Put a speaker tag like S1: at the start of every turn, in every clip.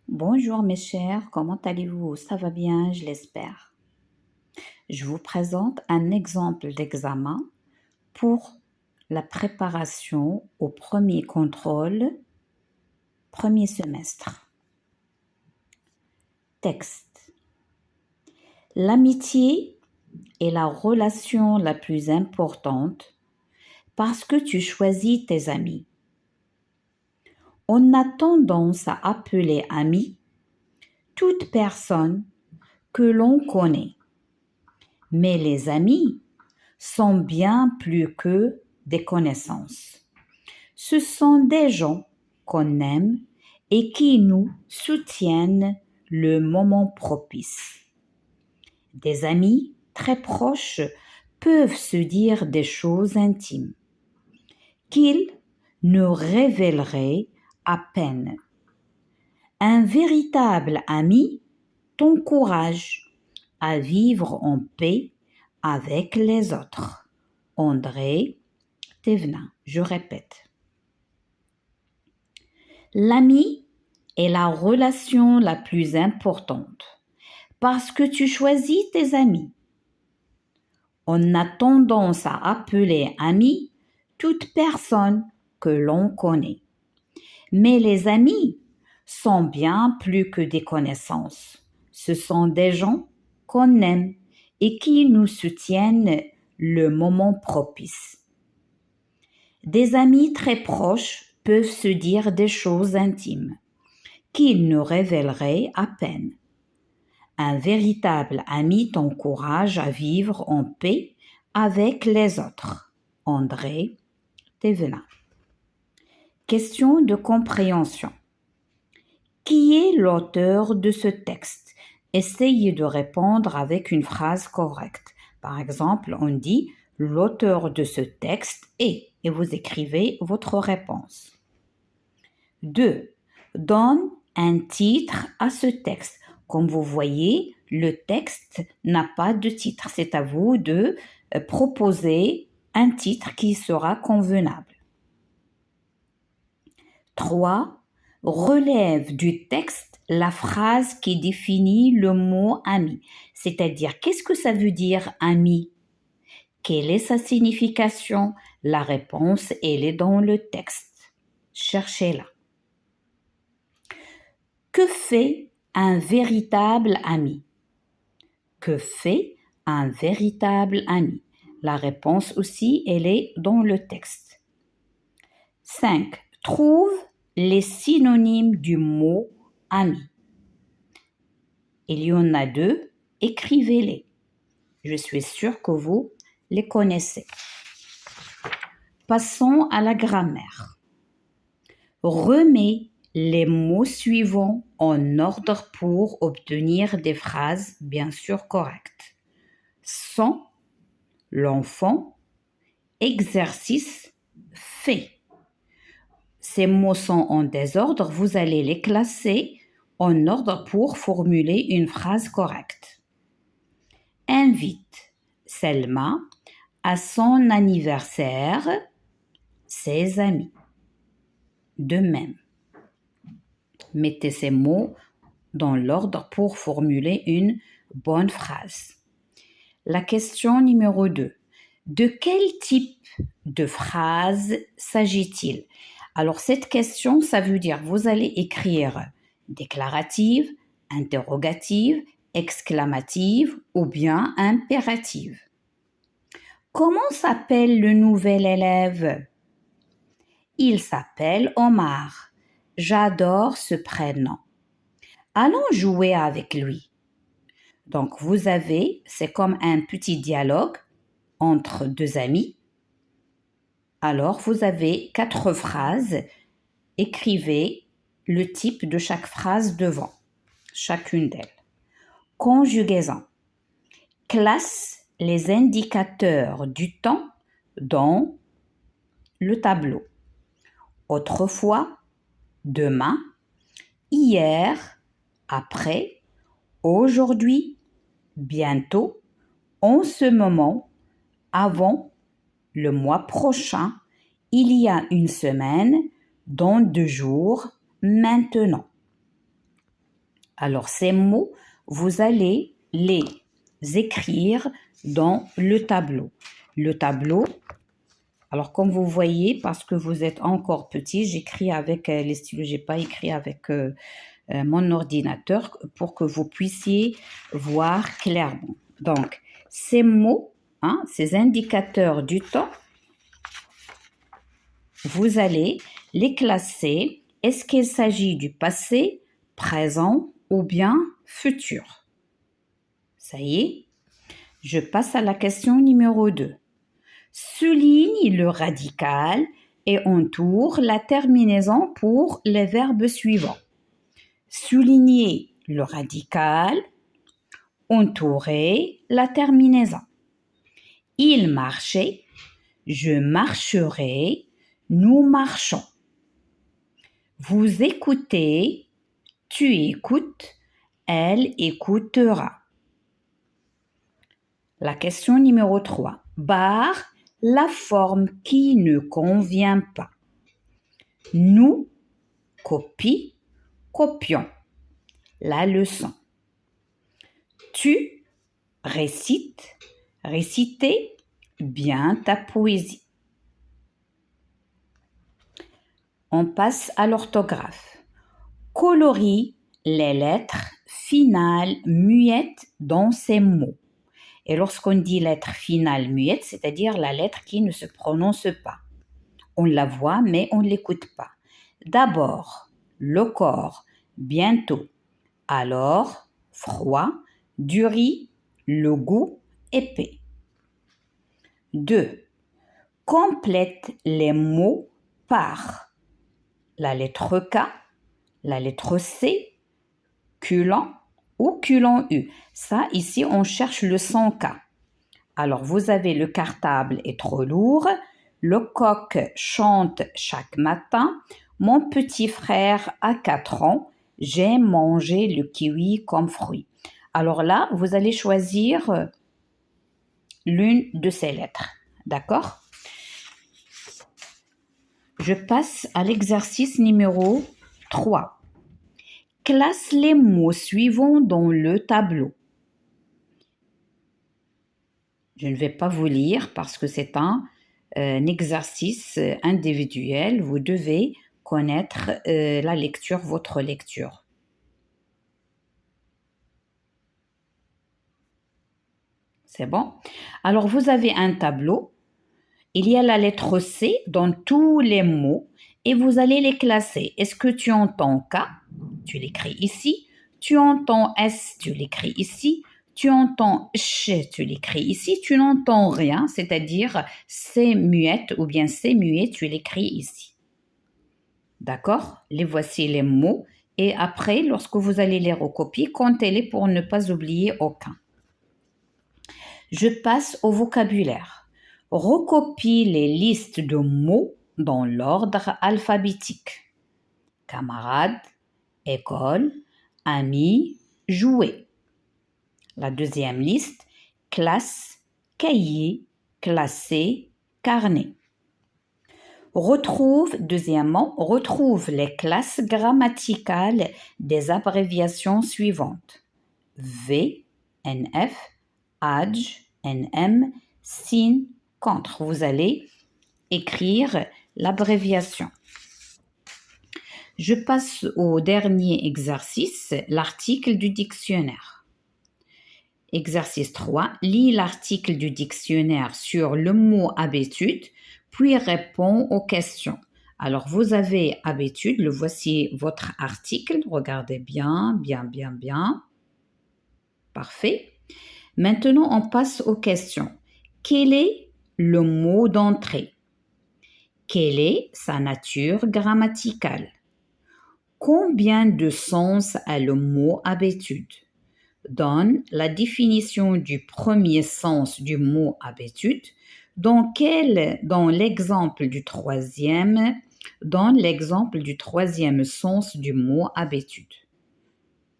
S1: Bonjour mes chers, comment allez-vous? Ça va bien, je l'espère. Je vous présente un exemple d'examen pour la préparation au premier contrôle, premier semestre. Texte. L'amitié est la relation la plus importante parce que tu choisis tes amis. On a tendance à appeler ami toute personne que l'on connaît. Mais les amis sont bien plus que des connaissances. Ce sont des gens qu'on aime et qui nous soutiennent le moment propice. Des amis très proches peuvent se dire des choses intimes qu'ils nous révéleraient à peine. Un véritable ami t'encourage à vivre en paix avec les autres. André Thévenin, je répète. L'ami est la relation la plus importante parce que tu choisis tes amis. On a tendance à appeler ami toute personne que l'on connaît. Mais les amis sont bien plus que des connaissances. Ce sont des gens qu'on aime et qui nous soutiennent le moment propice. Des amis très proches peuvent se dire des choses intimes qu'ils nous révéleraient à peine. Un véritable ami t'encourage à vivre en paix avec les autres. André Thévenin. Question de compréhension. Qui est l'auteur de ce texte? Essayez de répondre avec une phrase correcte. Par exemple, on dit « L'auteur de ce texte est » et vous écrivez votre réponse. 2. Donne un titre à ce texte. Comme vous voyez, le texte n'a pas de titre. C'est à vous de proposer un titre qui sera convenable. 3. Relève du texte la phrase qui définit le mot ami. C'est-à-dire, qu'est-ce que ça veut dire ami? Quelle est sa signification? La réponse, elle est dans le texte. Cherchez-la. Que fait un véritable ami? Que fait un véritable ami? La réponse aussi, elle est dans le texte. 5. Trouve les synonymes du mot ami. Il y en a 2, écrivez-les. Je suis sûre que vous les connaissez. Passons à la grammaire. Remets les mots suivants en ordre pour obtenir des phrases bien sûr correctes. Sont, l'enfant, exercice, fait. Ces mots sont en désordre, vous allez les classer en ordre pour formuler une phrase correcte. Invite Selma à son anniversaire ses amis. De même, mettez ces mots dans l'ordre pour formuler une bonne phrase. La question numéro 2. De quel type de phrase s'agit-il? Alors cette question, ça veut dire vous allez écrire déclarative, interrogative, exclamative ou bien impérative. Comment s'appelle le nouvel élève? Il s'appelle Omar. J'adore ce prénom. Allons jouer avec lui. Donc vous avez, c'est comme un petit dialogue entre deux amis. Alors vous avez 4 phrases. Écrivez le type de chaque phrase devant chacune d'elles. Conjugaison. Classe les indicateurs du temps dans le tableau. Autrefois, demain, hier, après, aujourd'hui, bientôt, en ce moment, avant, le mois prochain, il y a une semaine, dans 2 jours, maintenant. Alors, ces mots, vous allez les écrire dans le tableau. Le tableau, alors comme vous voyez, parce que vous êtes encore petit, j'écris avec les stylos, je n'ai pas écrit avec mon ordinateur pour que vous puissiez voir clairement. Donc, ces mots, ces indicateurs du temps, vous allez les classer. Est-ce qu'il s'agit du passé, présent ou bien futur? Ça y est, je passe à la question numéro 2. Souligne le radical et entoure la terminaison pour les verbes suivants. Souligner le radical, entourer la terminaison. Il marchait, je marcherai, nous marchons. Vous écoutez, tu écoutes, elle écoutera. La question numéro 3. Barre la forme qui ne convient pas. Nous, copie, copions. La leçon. Tu récites, récitez bien ta poésie. On passe à l'orthographe. Colorie les lettres finales muettes dans ces mots. Et lorsqu'on dit lettre finale muette, c'est-à-dire la lettre qui ne se prononce pas. On la voit, mais on ne l'écoute pas. D'abord, le corps, bientôt. Alors, froid, du riz, le goût, épais. 2. Complète les mots par la lettre K, la lettre C, culon ou culon U. Ça, ici, on cherche le son K. Alors, vous avez le cartable est trop lourd, le coq chante chaque matin, mon petit frère a 4 ans, j'ai mangé le kiwi comme fruit. Alors là, vous allez choisir l'une de ces lettres. D'accord? Je passe à l'exercice numéro 3. Classe les mots suivants dans le tableau. Je ne vais pas vous lire parce que c'est un exercice individuel. Vous devez connaître la lecture, votre lecture. C'est bon? Alors, vous avez un tableau. Il y a la lettre C dans tous les mots et vous allez les classer. Est-ce que tu entends K? Tu l'écris ici. Tu entends S? Tu l'écris ici. Tu entends ch, tu l'écris ici. Tu n'entends rien, c'est-à-dire c'est muette ou bien c'est muet, tu l'écris ici. D'accord? Les voici les mots. Et après, lorsque vous allez les recopier, comptez-les pour ne pas oublier aucun. Je passe au vocabulaire. Recopie les listes de mots dans l'ordre alphabétique. Camarade, école, ami, jouet. La deuxième liste, classe, cahier, classé, carnet. Deuxièmement, retrouve les classes grammaticales des abréviations suivantes. V, NF, âge, NM, signe, contre. Vous allez écrire l'abréviation. Je passe au dernier exercice, l'article du dictionnaire. Exercice 3. Lis l'article du dictionnaire sur le mot habitude, puis réponds aux questions. Alors, vous avez habitude, le voici votre article. Regardez bien, bien, bien, bien. Parfait. Maintenant, on passe aux questions. Quel est le mot d'entrée? Quelle est sa nature grammaticale? Combien de sens a le mot habitude? Donne la définition du premier sens du mot habitude. Dans l'exemple du troisième, donne l'exemple du troisième sens du mot habitude.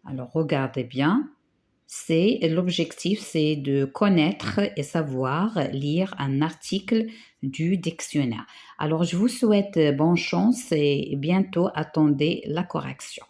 S1: Alors, regardez bien. L'objectif, c'est de connaître et savoir lire un article du dictionnaire. Alors, je vous souhaite bonne chance et bientôt attendez la correction.